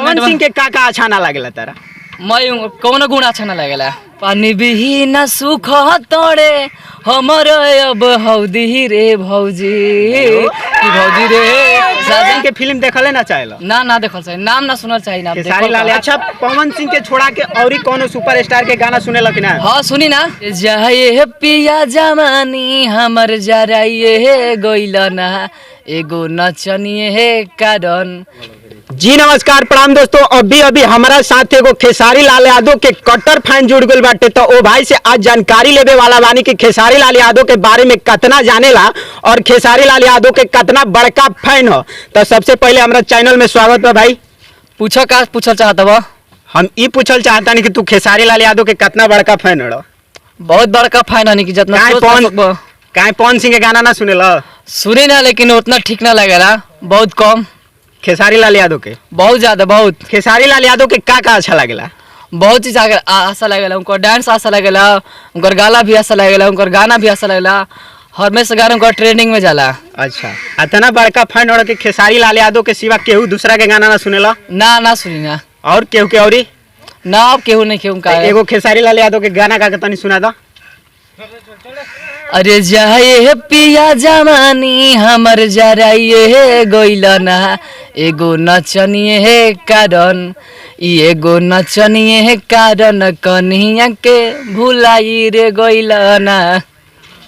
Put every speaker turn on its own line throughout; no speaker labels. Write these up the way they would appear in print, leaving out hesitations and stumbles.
पवन सिंह के का अच्छा ना लागेला तारा?
मैं कौन गुण अच्छा ना लगेला। पानी बिहीन सुख तोड़े हमर अब हौदी रे भौजी भौजी रे।
साजन के फिल्म देखले ना चाहेला?
ना देखल चाहिए, नाम ना सुनल चाहिए ना।
खेसारी लाल। अच्छा पवन सिंह के छोड़ा के और कौन सुपरस्टार के गाना सुनेला कि ना?
हाँ सुनी ना। जाए पिया जमानी हमर जराइए गइल ना एगो नचनिए है कारण।
जी नमस्कार प्रणाम दोस्तों। अभी हमारा साथ एगो खेसारी लाल यादव के कट्टर फैन जुड़ गए बाटे, तो ओ भाई से आज जानकारी लेवे वाला बानी कि खेसारी लाल यादव के बारे में कितना जानेला और खेसारी लाल यादव के कितना बड़का फैन हो। तो सबसे पहले हमारा चैनल में स्वागत है भाई।
पूछो का पूछल चाहता बा?
हम ये पूछल चाहता नहीं कि तू खेसारी लाल यादव के कितना बड़का फैन हो?
बहुत बड़का फैन है कि जितना
काहे पवन सिंह के गाना ना सुनेला? सुने
ना, लेकिन उतना ठीक ना लगेला, बहुत कम।
खेसारी लाल यादव के
बहुत ज्यादा बहुत।
खेसारी लाल यादव के का अच्छा लगेला?
बहुत चीज अच्छा लगेला। उनका डांस अच्छा लगेला, उनका गाला भी अच्छा लगेला, उनका गाना भी अच्छा लगेला। हमेशा गाना उनका ट्रेंडिंग में जाला।
अच्छा इतना बड़का फैन हो कि खेसारी लाल यादव के सिवा केहू दूसरा के गाना ना सुनेला?
ना सुनी ना।
और केहू के औरी
ना? अब केहू नहीं केहू का।
एगो खेसारी लाल यादव के गाना का तनी सुना दो।
अरे जाए पिया जमानी हमर जराइए गइल ना एगो नचनिए है कारण। एगो नचनिए है कारण कन्हैया के भुलाई रे गइल ना।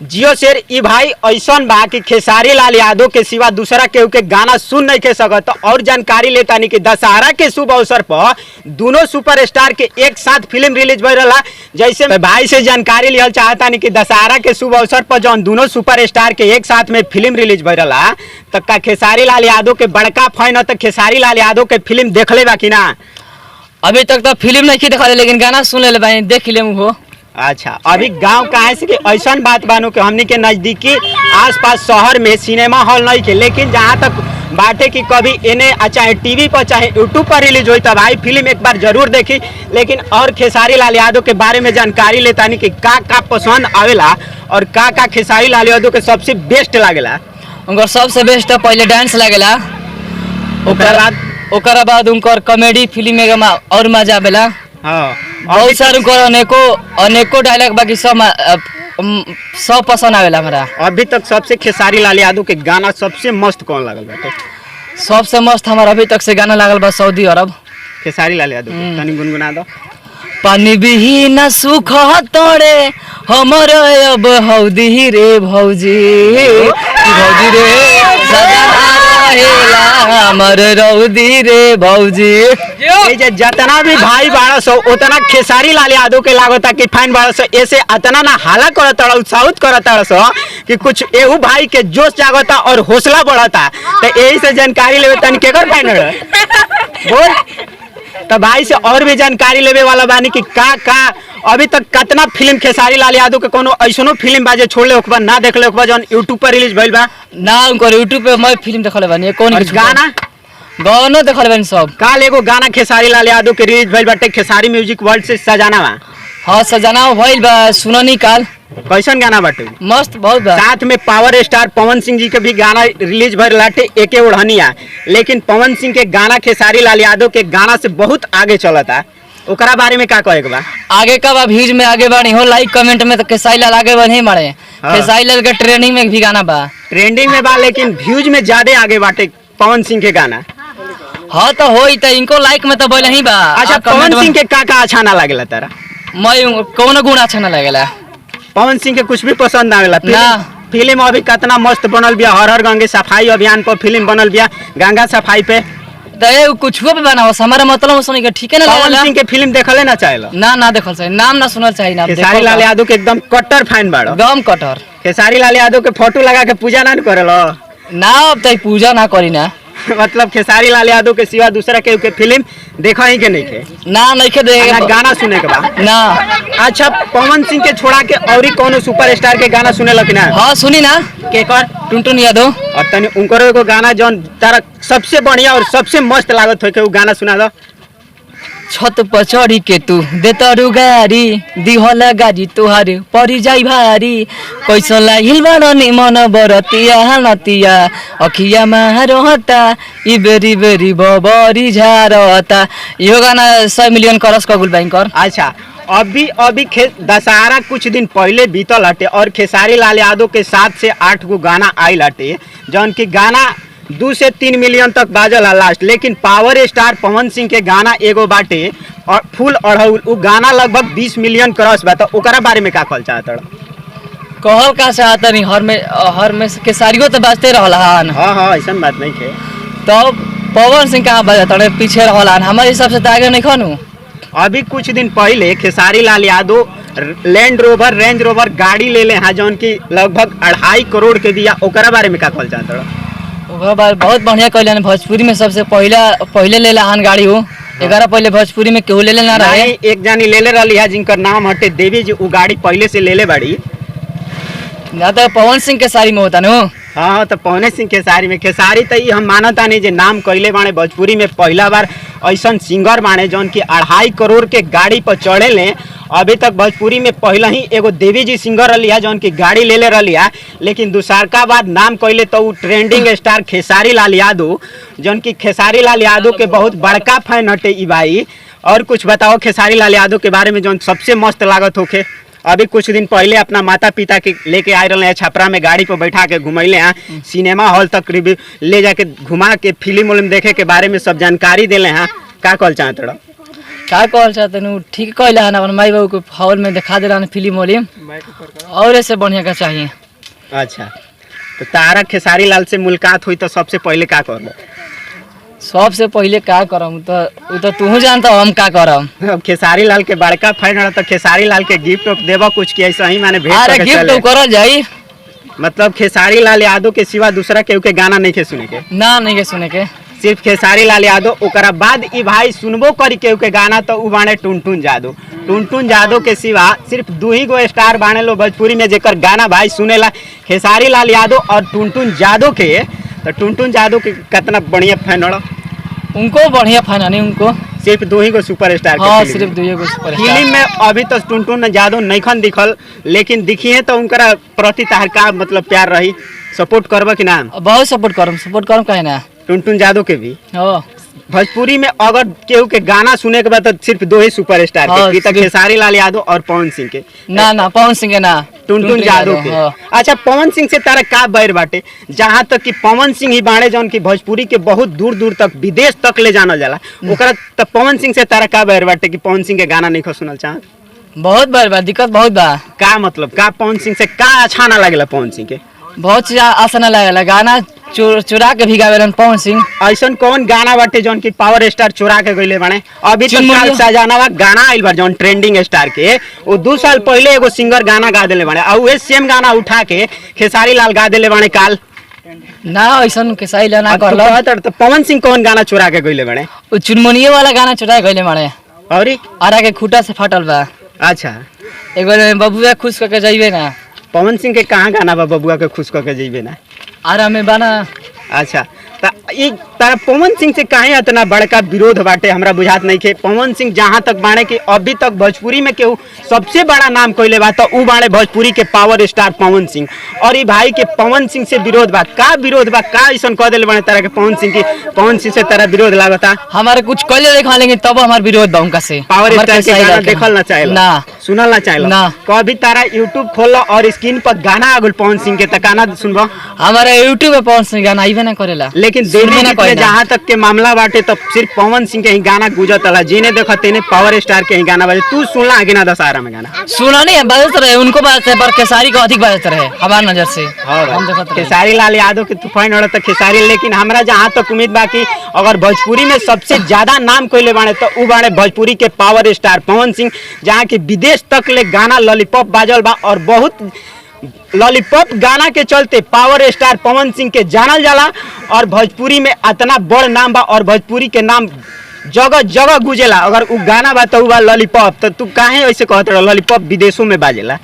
जियो शेर ई भाई ऐसन बा कि खेसारी लाल यादव के सिवा दूसरा केहू के गाना सुन नहीं के सकत। और जानकारी लेता नहीं कि दशहरा के शुभ अवसर पर दोनों सुपरस्टार के एक साथ फिल्म रिलीज भइल रहा। जैसे भाई से जानकारी लिया चाहता नहीं कि दशहरा के शुभ अवसर पर जौन दोनों सुपरस्टार के एक साथ में फिल्म रिलीज भइल रहा, तो का खेसारी लाल यादव के बड़का फैन है तो खेसारी लाल यादव के फिल्म देख ले बा कि ना?
अभी तक तो फिल्म नहीं देखा, लेकिन गाना सुन ले भाई, देख ले हो।
अच्छा अभी गांव कहाँ से कि ऐसा बात बानो कि हमनी के नजदीकी आसपास शहर में सिनेमा हॉल नहीं के, लेकिन जहाँ तक बाटे कि कभी इन्हें चाहे टीवी पर चाहे यूट्यूब पर रिलीज हुई तब भाई फिल्म एक बार जरूर देखी। लेकिन और खेसारी लाल यादव के बारे में जानकारी लेता नहीं कि का पसंद आवेला और का खेसारी लाल यादव के सबसे बेस्ट लागेला।
उनका सबसे बेस्ट पहले डांस लागेला, ओकर बाद उनकर कॉमेडी फिल्म में और मजा आवेला।
हाँ
बहुत सारे अनेको डायलॉग बाकी सब पसंद आवेला हमारा।
अभी तक सबसे खेसारी लाल यादव के गाना सबसे मस्त कौन लागल बाटे?
सबसे मस्त हमारा अभी तक से गाना लागल बा सऊदी अरब।
खेसारी लाल यादव तनी गुनगुना दो।
पानी बिहीन सुख तोड़े हमर अब हौदी रे भौजी भौजी रे हमर रौदी रे भौजी।
जितना भी भाई बारह सौ उतना खेसारी लाल यादव के लागता कि फैन बारह सौ ऐसे अतना ना हाला करता उत्साहित करता सो कि कुछ एहू भाई के जोश जागता और हौसला बढ़ता। तो यही से जानकारी लेवे तनी केकर फैन है बोल। तो भाई से और भी जानकारी लेवे वाला बानी कि का अभी तक कितना फिल्म खेसारी लाल यादव के कोनो ऐसनो फिल्म बाजे छोड़ले ओकबा ना देखले ओकबा जौन यूट्यूब पर रिलीज भइल बा
ना? उनको यूट्यूब पे मैं फिल्म देखले बानी। कौन गाना देखले बानी सब?
काल एगो गाना खेसारी लाल यादव के रिलीज भइल बाटे खेसारी म्यूजिक वर्ल्ड से सजाना बा।
हाँ सजाना भइल बा, सुननी काल।
कैसन गाना बाटे?
मस्त बहुत बा।
साथ में पावर स्टार पवन सिंह जी के भी गाना रिलीज भइल बाटे एके ओढ़निया। लेकिन पवन सिंह के गाना खेसारी लाल यादव के गाना से बहुत आगे चलता। ओकरा बारे में का कहे के बा?
आगे का बा व्यूज में आगे बढ़ी हो, लाइक कमेंट में तो खेसारी लाल आगे बढ़े मारे। खेसारी लाल के ट्रेंडिंग में भी गाना बा,
ट्रेंडिंग में बा, लेकिन व्यूज में ज्यादा आगे बाटे पवन सिंह के गाना।
हाँ तो हो इनको लाइक में तो बोल ही बा।
अच्छा पवन सिंह के का अच्छा ना लागेला तारा?
मैं कौन गुण अच्छा ना लगेला?
पवन सिंह के कुछ भी पसंद आवेला
ना?
फिल्म अभी कितना मस्त बनल बिया, हर गंगे सफाई अभियान पर फिल्म बनल बिया, गंगा सफाई पे
कुछ भी बनाओ हमारा मतलब सुनी के ठीक है ना?
पवन सिंह के फिल्म देखले ना चाहेला?
ना देखल चाहिए, नाम ना सुनल चाहिए ना।
खेसारी लाल यादव के एकदम कट्टर फैन बाड़ो?
एकदम कट्टर।
खेसारी लाल यादव के फोटो लगा के पूजा ना करेलो?
ना अब तक पूजा ना करी ना।
मतलब खेसारी लाल यादव के सिवा दूसरा के फिल्म देखा ही के नहीं के?
ना नहीं के देगा
गाना सुने के बाद
ना।
अच्छा पवन सिंह के छोड़ा के और कौन सुपरस्टार के गाना सुने लगी ना?
हाँ सुनी ना।
केकर?
टुनटुन यादव।
और तनी उनकर एगो गाना जौन तारा सबसे बढ़िया और सबसे मस्त लागत हो के वो गाना सुना दो।
छत पर चढ़ी के तू देतरू गाड़ी दिहला गाड़ी तुहारे परी जाई भारी कैसा लागिल बड़ निमन बरतिया नतिया अखिया मारता ई बेरी बेरी बबरी झारता। इहो गाना 100 मिलियन करस कबूल बैंकर।
अच्छा, अभी अभी दशहरा कुछ दिन पहले बीतल हटे और खेसारी लाल यादव के 7 से 8 गो गाना आयल हटे, जौन की गाना 2 से 3 मिलियन तक बाजल है लास्ट। लेकिन पावर स्टार पवन सिंह के गाना एगो बाटे और फुल अढ़ौल, उ गाना लगभग 20 मिलियन क्रॉस बा। तो ओकरा बारे में का कहल चाहत?
कहल का चाहता नहीं, हर में खेसारियो तो बाजते रहल हन।
हाँ, ऐसा बात नहीं है।
तो पवन सिंह कहाँ बजाता रहे, पीछे रहल हन, हमारे हिसाब से तो आगे नहीं खनू।
अभी कुछ दिन पहले खेसारी लाल यादव रेंज रोवर गाड़ी ले ले हैं, जौन की लगभग 2.5 करोड़ के दिया। ओकरा बारे में का कहल चाहत?
ओकरा बारे बहुत बढ़िया कहले, भोजपुरी में सबसे पहले ले हन गाड़ी हो। 11 पहले भोजपुरी में केहू ले ना रहे।
एक जानी ले ले रही है जिनकर नाम हटे देवी जी, वो गाड़ी पहले से ले ले बाड़ी।
ना तो पवन सिंह के सारी में होता नो।
हाँ, तो पवन सिंह खेसारी में खेसारी तो हम मानता नहीं जे नाम कैले बाणे भोजपुरी में पहला बार ऐसा सिंगर बाणे जौन की 2.5 करोड़ के गाड़ी पर चढ़े ले। अभी तक भोजपुरी में पहले ही एगो देवी जी सिंगर रही है जौन की गाड़ी ले ले रही है। लेकिन दूसरका बाद नाम कैले तो ट्रेंडिंग स्टार खेसारी लाल यादव, जौन की खेसारी लाल यादव के बहुत बड़का फैन हटे ई भाई। और कुछ बताओ खेसारी लाल यादव के बारे में, जौन सबसे मस्त लागत होके। अभी कुछ दिन पहले अपना माता पिता के लेके आए रहे हैं, छपरा में गाड़ी पर बैठा के घुमैले हैं, सिनेमा हॉल तक ले जाके घुमा के फिल्म देखे के बारे में सब जानकारी दिले हैं। का कहल चाहते रहो?
का कहल चाहते नु ठीक कहले हन, अपन माई बाबू को हॉल में दिखा दे रहा फिल्म और ऐसे बढ़िया का चाहिए।
अच्छा, तो तारा खेसारी लाल से मुलाकात हुई तो सबसे पहले का करबो?
सबसे पहले का करम तो तू जानता हम का करम।
खेसारी लाल के बड़का फैन रहा तो खेसारी लाल के गिफ्ट देबो कुछ की ऐसा ही माने भेंट?
अरे गिफ्ट तो करल जाई,
मतलब खेसारी लाल यादव के सिवा दूसरा केहू के गाना नहीं के सुने के?
ना, नहीं के सुने के,
सिर्फ खेसारी लाल यादव। ओकरा बाद ई भाई सुनबो करी केहू के गाना तो उ बाणे टुनटुन यादव। टुनटुन यादव के सिवा सिर्फ 2 ही गो स्टार बाणे लो भोजपुरी में जेकर गाना भाई सुनेला, खेसारी लाल यादव और टुनटुन यादव के। तो टुनटुन यादव के कितना बढ़िया फैन हो?
उनको बढ़िया फैन है उनको,
सिर्फ 2 ही गो सुपरस्टार।
हाँ, सिर्फ 2 गो सुपरस्टार।
फिल्म में अभी तो टुनटुन यादव नईखन दिखल, लेकिन दिखिए तो उनका प्रति तार का मतलब प्यार रही, सपोर्ट करबो कि ना?
बहुत सपोर्ट करम कहे ना
टुनटुन यादव के भी।
हो
भोजपुरी में अगर केहू के गाना सुने के बाद तो सिर्फ 2 ही सुपरस्टार के, तो खेसारी लाल यादव और पवन सिंह के।
ना पवन सिंह के ना,
टुनटुन यादव के। अच्छा, पवन सिंह से तारा का बैर बाटे? जहाँ तक कि पवन सिंह ही बाणे जौन की भोजपुरी के बहुत दूर दूर तक विदेश तक ले जानल जाला, ओकरा तो पवन सिंह से तारा का बैर बाटे कि पवन सिंह के गाना नहीं सुनल चाह?
बहुत बार बा दिक्कत बहुत बा।
का मतलब का पवन सिंह से का अच्छा ना लगेला? पवन सिंह के
बहुत चीज आशा ना लगेला, गाना चुरा के भी गावेलन पवन सिंह।
ऐसा कौन गाना बाटे जौन की पावर स्टार चुरा के गइले बाणे? अभी तक सजानावा गाना आइल बा जौन ट्रेंडिंग स्टार के, वो 2 साल पहले एगो सिंगर गाना गा देले बाणे, और वही सेम गाना उठा के खेसारी लाल गा देले बाणे काल।
ना ऐसा खेसारी लाल ना करला।
तो पवन सिंह कौन गाना चुरा के गइले बाणे?
वो चुनमुनिये वाला गाना चुरा के गइले बाणे,
और
आरा के खूटा से फाटल बा।
अच्छा,
एगो बबुआ खुश करके जाइबे ना।
पवन सिंह के कहाँ गाना बा बबुआ के खुश करके जइबे ना?
आरा में बाना।
अच्छा, तारा पवन सिंह से काहे इतना बड़का विरोध बाटे? हमरा बुझात नहीं के पवन सिंह जहाँ तक बाणे कि अभी तक भोजपुरी में केहू सबसे बड़ा नाम कोइले बा तो उ बाणे भोजपुरी के पावर स्टार पवन सिंह। और ई भाई के पवन सिंह से विरोध बा, का विरोध बा? का ऐसा कह दिल बाणे तारा के पवन सिंह की? पवन सिंह से तारा विरोध लागता?
हमारे कुछ कइले देखा, लेकिन तब हमार विरोध बा उनका से।
पावर स्टार के गाना देखल ना चाहेला
ना,
सुनल ना चाहेला
ना।
कभी तारा यूट्यूब खोल और स्क्रीन पर गाना आगुल पवन सिंह के त गाना सुनबो?
हमारे यूट्यूब पे पवन सिंह गाना आइबे ना करेला।
लेकिन दिल्ली में जहाँ तक के मामला बाटे तो सिर्फ पवन सिंह के ही गाना गुजरता, जिन्हें देखा तेने पावर स्टार के ही गाना बजे। तू सुनला है कि ना दशहरा में गाना?
सुना नहीं, बजत रहे उनको बजते है, पर खेसारी को अधिक बजत रहे हमार नजर से। हम देखत रहे
खेसारी लाल यादव के तूफान हो तो खेसारी। लेकिन हमरा जहाँ तक उम्मीद बा कि अगर भोजपुरी में सबसे ज्यादा नाम कोइले बाणे तो उ बाणे भोजपुरी के पावर स्टार पवन सिंह, जहाँ की विदेश तक ले गाना लॉलीपॉप बाजल बा। और बहुत लॉलीपॉप गाना के चलते पावर स्टार पवन सिंह के जानल जाला। और भोजपुरी में इतना बड़ नाम बा और भोजपुरी के नाम जगह जगह गुजेला। अगर उ गाना बा तो लॉलीपॉप, तो तू काहे ऐसे कहत रह लॉलीपॉप विदेशों में बाजेला?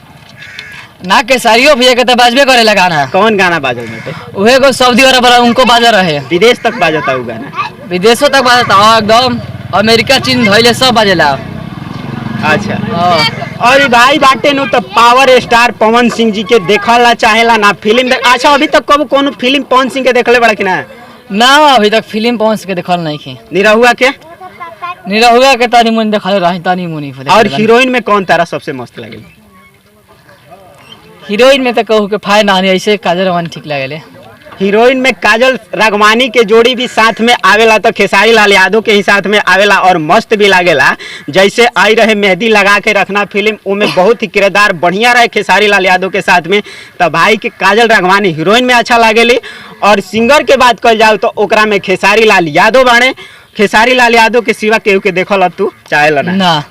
ना केसारियो भैया के तो बाजबे करेला गाना।
कौन गाना बाजल बाटे?
उहे को सऊदी अरब वाला उनको बाजा रहे,
विदेश तक बाजता उ गाना,
विदेशों तक बाजता एकदम। अमेरिका चीन धइले सब बाजेला।
अच्छा
हाँ।
और ई भाई बाटे नु तो पावर स्टार पवन सिंह जी के देखला चाहेला ना फिल्म अच्छा अभी तक कब कोनो फिल्म पवन सिंह के देखले बड़ा कि ना?
ना अभी तक फिल्म पहुंच के देखल नहीं की।
निरहुआ के
निरहुआ के तानी मुनी देखल रही तानी मुनी।
और हीरोइन में कौन तारा सबसे मस्त लगेल?
हीरोइन में तो कहू के फाय नानी ऐसे काजल रानी ठीक लगेले।
हीरोइन में काजल राघवानी के जोड़ी भी साथ में आवेला तो खेसारी लाल यादव के ही साथ में आवेला और मस्त भी लागेला। जैसे आई रहे मेहंदी लगा के रखना फिल्म उनमें बहुत ही किरदार बढ़िया रहे खेसारी लाल यादव के साथ में। तो भाई के काजल राघवानी हीरोइन में अच्छा लागेली। और सिंगर के बात कर जाओ तो ओकरा में खेसारी लाल यादव बाणे। खेसारी लाल यादव के सिवा केहू के देखल तू चाहेला ना?